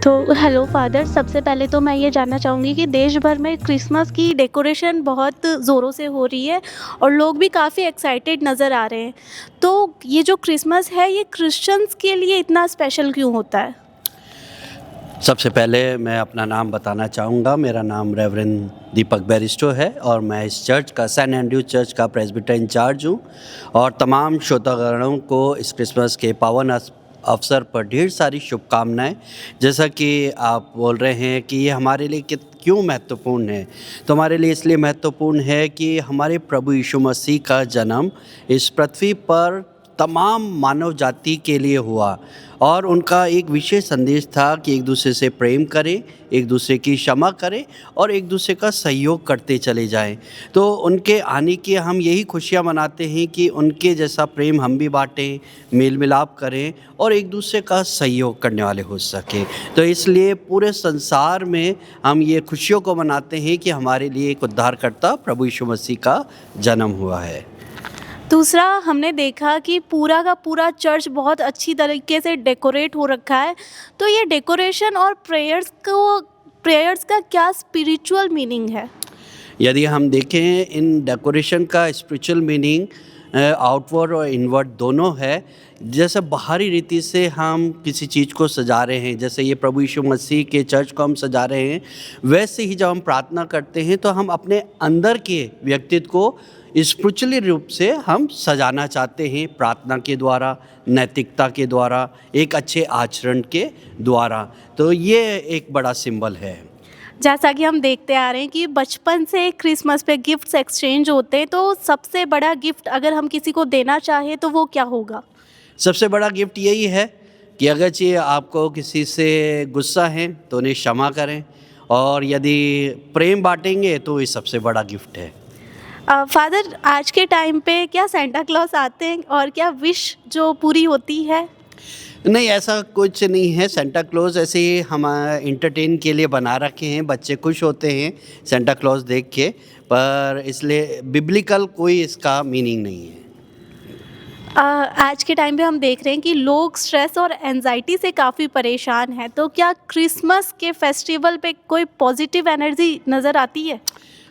तो hello father, सबसे पहले तो मैं ये जानना चाहूँगी कि देश भर में क्रिसमस की डेकोरेशन बहुत ज़ोरों से हो रही है और लोग भी काफ़ी एक्साइटेड नज़र आ रहे हैं। तो ये जो क्रिसमस है ये क्रिश्चियंस के लिए इतना स्पेशल क्यों होता है? सबसे पहले मैं अपना नाम बताना चाहूँगा। मेरा नाम रेवरेंड दीपक बैरिस्टो है और मैं इस चर्च का सेंट एंड्रयू चर्च का प्रेस्बिटर इंचार्ज हूँ। और तमाम श्रोतागणों को इस क्रिसमस के पावन अवसर पर ढेर सारी शुभकामनाएं। जैसा कि आप बोल रहे हैं कि ये हमारे लिए क्यों महत्वपूर्ण है, तो हमारे लिए इसलिए महत्वपूर्ण है कि हमारे प्रभु यीशु मसीह का जन्म इस पृथ्वी पर तमाम मानव जाति के लिए हुआ और उनका एक विशेष संदेश था कि एक दूसरे से प्रेम करें, एक दूसरे की क्षमा करें और एक दूसरे का सहयोग करते चले जाएं। तो उनके आने की हम यही खुशियां मनाते हैं कि उनके जैसा प्रेम हम भी बांटें, मेल मिलाप करें और एक दूसरे का सहयोग करने वाले हो सकें। तो इसलिए पूरे संसार में हम ये खुशियों को मनाते हैं कि हमारे लिए एक उद्धारकर्ता प्रभु यीशु मसीह का जन्म हुआ है। दूसरा, हमने देखा कि पूरा का पूरा चर्च बहुत अच्छी तरीके से डेकोरेट हो रखा है। तो ये डेकोरेशन और प्रेयर्स का क्या स्पिरिचुअल मीनिंग है? यदि हम देखें इन डेकोरेशन का स्पिरिचुअल मीनिंग आउटवर्ड और इनवर्ड दोनों है। जैसे बाहरी रीति से हम किसी चीज़ को सजा रहे हैं, जैसे ये प्रभु यीशु मसीह के चर्च को हम सजा रहे हैं, वैसे ही जब हम प्रार्थना करते हैं तो हम अपने अंदर के व्यक्तित्व को स्पिरिचुअली रूप से हम सजाना चाहते हैं, प्रार्थना के द्वारा, नैतिकता के द्वारा, एक अच्छे आचरण के द्वारा। तो ये एक बड़ा सिंबल है। जैसा कि हम देखते आ रहे हैं कि बचपन से क्रिसमस पे गिफ्ट्स एक्सचेंज होते हैं, तो सबसे बड़ा गिफ्ट अगर हम किसी को देना चाहें तो वो क्या होगा? सबसे बड़ा गिफ्ट यही है कि अगर चाहिए आपको किसी से गुस्सा है तो उन्हें क्षमा करें, और यदि प्रेम बांटेंगे तो ये सबसे बड़ा गिफ्ट है। फादर, आज के टाइम पे क्या सेंटा क्लॉज आते हैं और क्या विश जो पूरी होती है? नहीं, ऐसा कुछ नहीं है। सेंटा क्लॉज ऐसे ही हम इंटरटेन के लिए बना रखे हैं, बच्चे खुश होते हैं सेंटा क्लॉज देख के, पर इसलिए बिब्लिकल कोई इसका मीनिंग नहीं है। आज के टाइम पे हम देख रहे हैं कि लोग स्ट्रेस और एंजाइटी से काफ़ी परेशान हैं, तो क्या क्रिसमस के फेस्टिवल पे कोई पॉजिटिव एनर्जी नज़र आती है?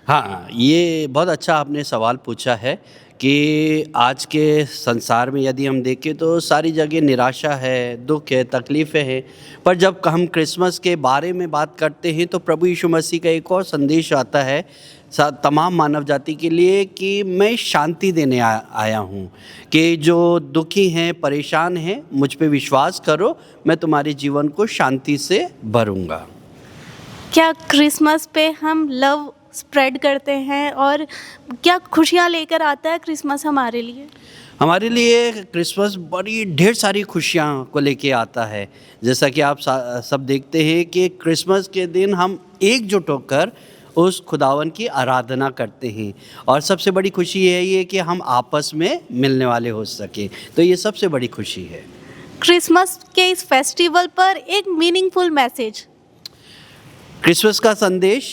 हाँ, ये बहुत अच्छा आपने सवाल पूछा है कि आज के संसार में यदि हम देखें तो सारी जगह निराशा है, दुख है, तकलीफ़ें हैं। पर जब हम क्रिसमस के बारे में बात करते हैं तो प्रभु यीशु मसीह का एक और संदेश आता है तमाम मानव जाति के लिए कि मैं शांति देने आया हूँ, कि जो दुखी हैं, परेशान हैं, मुझ पे विश्वास करो, मैं तुम्हारे जीवन को शांति से भरूँगा। क्या क्रिसमस पे हम लव स्प्रेड करते हैं और क्या खुशियाँ लेकर आता है क्रिसमस हमारे लिए? हमारे लिए क्रिसमस बड़ी ढेर सारी खुशियाँ को लेके आता है। जैसा कि आप सब देखते हैं कि क्रिसमस के दिन हम एकजुट होकर उस खुदावन की आराधना करते हैं, और सबसे बड़ी खुशी यही है कि हम आपस में मिलने वाले हो सके। तो ये सबसे बड़ी खुशी है। क्रिसमस के इस फेस्टिवल पर एक मीनिंगफुल मैसेज। क्रिसमस का संदेश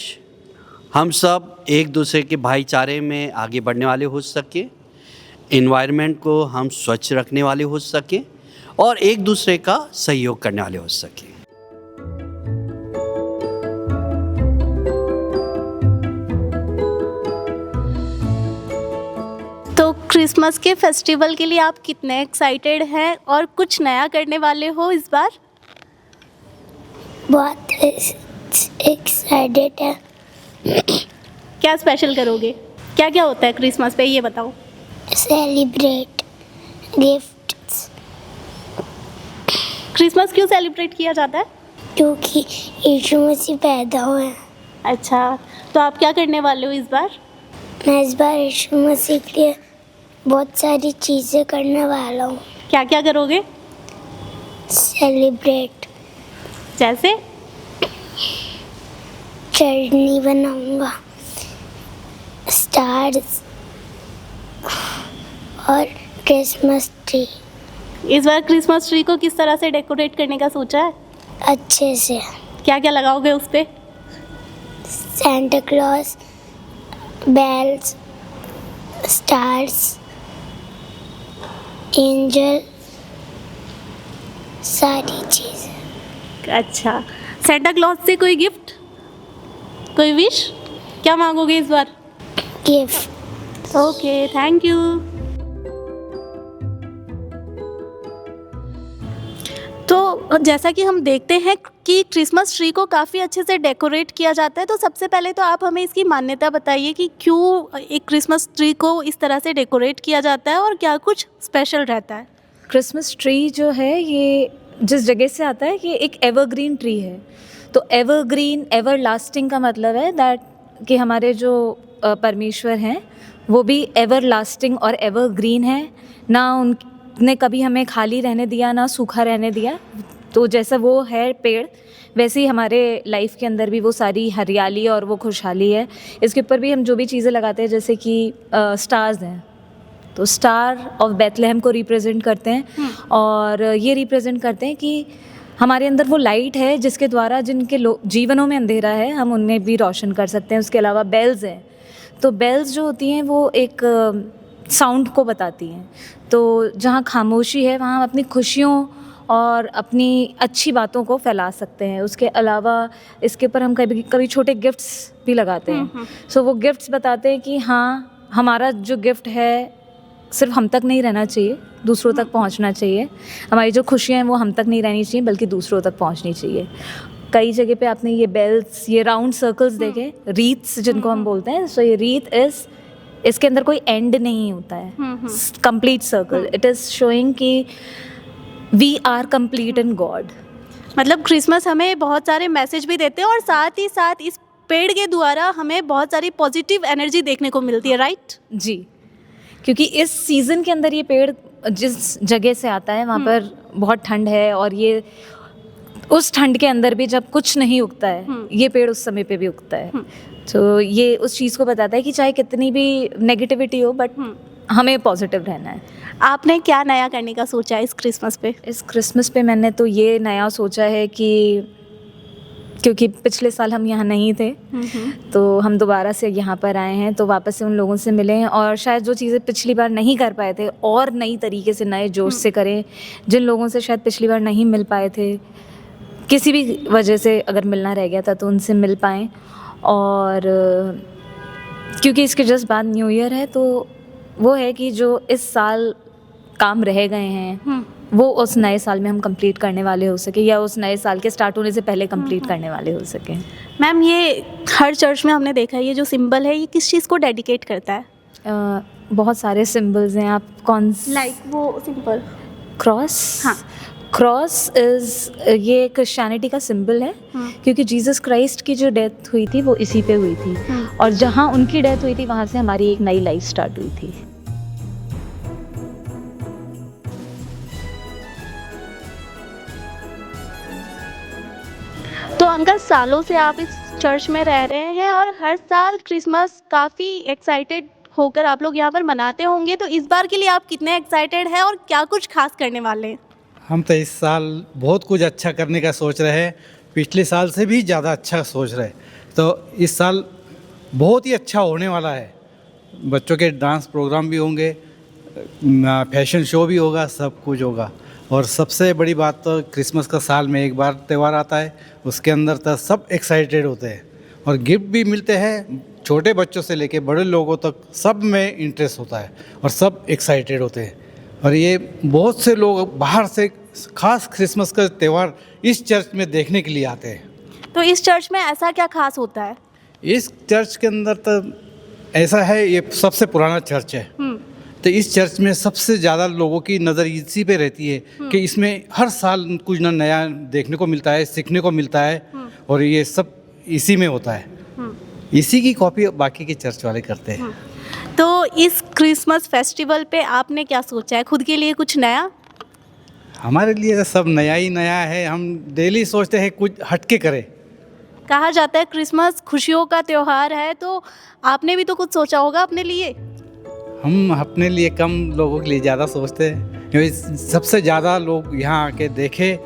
हम सब एक दूसरे के भाईचारे में आगे बढ़ने वाले हो सके, एनवायरनमेंट को हम स्वच्छ रखने वाले हो सके और एक दूसरे का सहयोग करने वाले हो सके। तो क्रिसमस के फेस्टिवल के लिए आप कितने एक्साइटेड हैं और कुछ नया करने वाले हो इस बार? बहुत एक्साइटेड है। क्या स्पेशल करोगे? क्या क्या होता है क्रिसमस पे, ये बताओ। सेलिब्रेट गिफ्ट्स, क्रिसमस क्यों सेलिब्रेट किया जाता है? क्योंकि यीशु मसीह पैदा हुए हैं। अच्छा, तो आप क्या करने वाले हो इस बार? मैं इस बार यीशु मसीह के लिए बहुत सारी चीज़ें करने वाला हूँ। क्या क्या करोगे? सेलिब्रेट, जैसे? चटनी बनाऊंगा, स्टार्स और क्रिसमस ट्री। इस बार क्रिसमस ट्री को किस तरह से डेकोरेट करने का सोचा है? अच्छे से। क्या क्या लगाओगे उस पे? Santa Claus, bells, stars, angel, सारी चीज़ें। अच्छा, सेंटा क्लॉज से कोई गिफ्ट, कोई विश, क्या मांगोगे इस बार? गिफ्ट। Okay, thank you. तो जैसा कि हम देखते हैं कि क्रिसमस ट्री को काफ़ी अच्छे से डेकोरेट किया जाता है, तो सबसे पहले तो आप हमें इसकी मान्यता बताइए कि क्यों एक क्रिसमस ट्री को इस तरह से डेकोरेट किया जाता है और क्या कुछ स्पेशल रहता है? क्रिसमस ट्री जो है ये जिस जगह से आता है, ये एक एवरग्रीन ट्री है। तो एवरग्रीन, एवर लास्टिंग का मतलब है दैट कि हमारे जो परमेश्वर हैं वो भी एवर लास्टिंग और एवरग्रीन है। ना उनने कभी हमें खाली रहने दिया, ना सूखा रहने दिया। तो जैसा वो है पेड़, वैसे ही हमारे लाइफ के अंदर भी वो सारी हरियाली और वो खुशहाली है। इसके ऊपर भी हम जो भी चीज़ें लगाते हैं, जैसे कि स्टार्स हैं, तो स्टार ऑफ बेथलेहम को रिप्रेजेंट करते हैं और ये रिप्रेजेंट करते हैं कि हमारे अंदर वो लाइट है जिसके द्वारा जिनके जीवनों में अंधेरा है हम उनमें भी रोशन कर सकते हैं। उसके अलावा बेल्स हैं, तो बेल्स जो होती हैं वो एक साउंड को बताती हैं। तो जहाँ खामोशी है वहाँ हम अपनी खुशियों और अपनी अच्छी बातों को फैला सकते हैं। उसके अलावा इसके ऊपर हम कभी कभी छोटे गिफ्ट्स भी लगाते हैं। सो वो गिफ्ट्स बताते हैं कि हाँ, हमारा जो गिफ्ट है सिर्फ हम तक नहीं रहना चाहिए, दूसरों तक पहुंचना चाहिए। हमारी जो खुशियाँ हैं वो हम तक नहीं रहनी चाहिए बल्कि दूसरों तक पहुंचनी चाहिए। कई जगह पे आपने ये बेल्स, ये राउंड सर्कल्स देखे, रीथ्स जिनको हम बोलते हैं। सो ये रीथ इसके अंदर कोई एंड नहीं होता है, complete circle. It is showing कि we are complete in god. मतलब क्रिसमस हमें बहुत सारे मैसेज भी देते हैं और साथ ही साथ इस पेड़ के द्वारा हमें बहुत सारी पॉजिटिव एनर्जी देखने को मिलती है, राइट? जी, क्योंकि इस सीज़न के अंदर ये पेड़ जिस जगह से आता है वहाँ पर बहुत ठंड है और ये उस ठंड के अंदर भी जब कुछ नहीं उगता है, ये पेड़ उस समय पे भी उगता है। तो ये उस चीज़ को बताता है कि चाहे कितनी भी नेगेटिविटी हो बट हमें पॉजिटिव रहना है। आपने क्या नया करने का सोचा है इस क्रिसमस पे? इस क्रिसमस पे मैंने तो ये नया सोचा है कि क्योंकि पिछले साल हम यहाँ नहीं थे तो हम दोबारा से यहाँ पर आए हैं, तो वापस से उन लोगों से मिलें और शायद जो चीज़ें पिछली बार नहीं कर पाए थे और नई तरीके से, नए जोश से करें। जिन लोगों से शायद पिछली बार नहीं मिल पाए थे, किसी भी वजह से अगर मिलना रह गया था तो उनसे मिल पाएँ। और क्योंकि इसके जस्ट बाद न्यू ईयर है, तो वो है कि जो इस साल काम रह गए हैं वो उस नए साल में हम कंप्लीट करने वाले हो सके, या उस नए साल के स्टार्ट होने से पहले कंप्लीट करने वाले हो सके। मैम, ये हर चर्च में हमने देखा है, ये जो सिंबल है ये किस चीज़ को डेडिकेट करता है? बहुत सारे सिंबल्स हैं। आप कौन लाइक वो सिंबल क्रॉस? हाँ, क्रॉस ये क्रिश्चियनिटी का सिंबल है क्योंकि जीसस क्राइस्ट की जो डेथ हुई थी वो इसी पे हुई थी और जहाँ उनकी डेथ हुई थी वहाँ से हमारी एक नई लाइफ स्टार्ट हुई थी। तो अंकल, सालों से आप इस चर्च में रह रहे हैं और हर साल क्रिसमस काफ़ी एक्साइटेड होकर आप लोग यहाँ पर मनाते होंगे, तो इस बार के लिए आप कितने एक्साइटेड हैं और क्या कुछ खास करने वाले हैं? हम तो इस साल बहुत कुछ अच्छा करने का सोच रहे हैं, पिछले साल से भी ज़्यादा अच्छा सोच रहे हैं। तो इस साल बहुत ही अच्छा होने वाला है। बच्चों के डांस प्रोग्राम भी होंगे, फैशन शो भी होगा, सब कुछ होगा। और सबसे बड़ी बात तो क्रिसमस का साल में एक बार त्यौहार आता है, उसके अंदर तो सब एक्साइटेड होते हैं और गिफ्ट भी मिलते हैं। छोटे बच्चों से लेके बड़े लोगों तक सब में इंटरेस्ट होता है और सब एक्साइटेड होते हैं। और ये बहुत से लोग बाहर से खास क्रिसमस का त्यौहार इस चर्च में देखने के लिए आते हैं। तो इस चर्च में ऐसा क्या खास होता है? इस चर्च के अंदर तो ऐसा है, ये सबसे पुराना चर्च है, तो इस चर्च में सबसे ज़्यादा लोगों की नज़र इसी पे रहती है कि इसमें हर साल कुछ ना नया देखने को मिलता है, सीखने को मिलता है और ये सब इसी में होता है। इसी की कॉपी बाकी के चर्च वाले करते हैं। तो इस क्रिसमस फेस्टिवल पे आपने क्या सोचा है खुद के लिए, कुछ नया? हमारे लिए तो सब नया ही नया है। हम डेली सोचते हैं कुछ हटके करें। कहा जाता है क्रिसमस खुशियों का त्यौहार है, तो आपने भी तो कुछ सोचा होगा अपने लिए। हम अपने लिए कम, लोगों के लिए ज़्यादा सोचते हैं क्योंकि सबसे ज़्यादा लोग यहाँ आके देखें